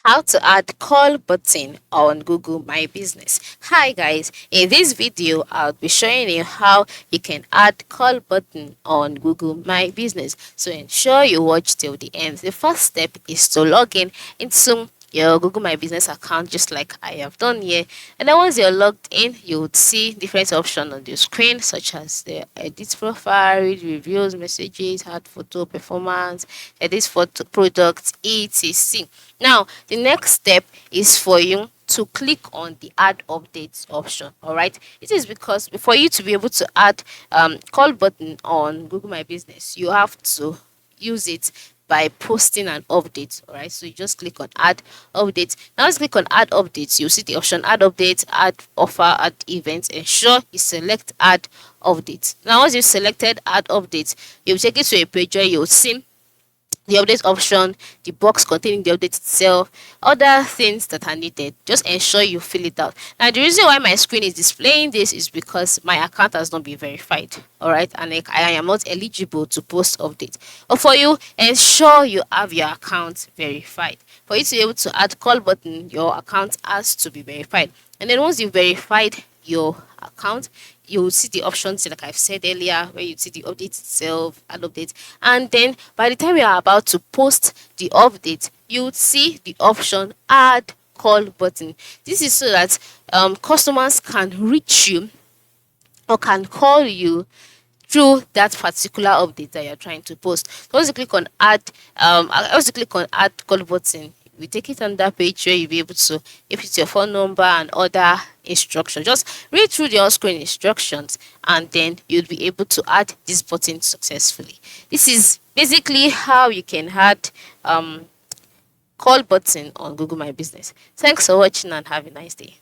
How to add call button on Google My Business. Hi guys, in this video I'll be showing you how you can add call button on Google My Business. So ensure you watch till the end. The first step is to log in into your Google My Business account just like I have done here. And then once you're logged in, you would see different options on the screen such as the edit profile, read reviews, messages, add photo, performance, edit photo, products, etc. Now, the next step is for you to click on the add updates option. All right, it is because for you to be able to add call button on Google My Business, you have to use it by posting an update. All right, so you just click on add updates. Now let's click on add updates. You see the option add updates, add offer, add events. Ensure you select add updates. Now once you selected add updates, you'll take it to a page where you'll see the update option, the box containing the update itself, other things that are needed. Just ensure you fill it out. Now, the reason why my screen is displaying this is because my account has not been verified. All right, and I am not eligible to post updates. But for you, ensure you have your account verified. For you to be able to add call button, your account has to be verified. And then once you've verified your account, you will see the options like I've said earlier, where you see the update itself, add update, and then by the time you are about to post the update, you would see the option add call button. This is so that customers can reach you or can call you through that particular update that you're trying to post. So once you click on add, once you click on add call button, we take it on that page where you'll be able to input your phone number and other instructions. Just read through the on-screen instructions and then you'll be able to add this button successfully. This is basically how you can add call button on Google My Business. Thanks for watching and have a nice day.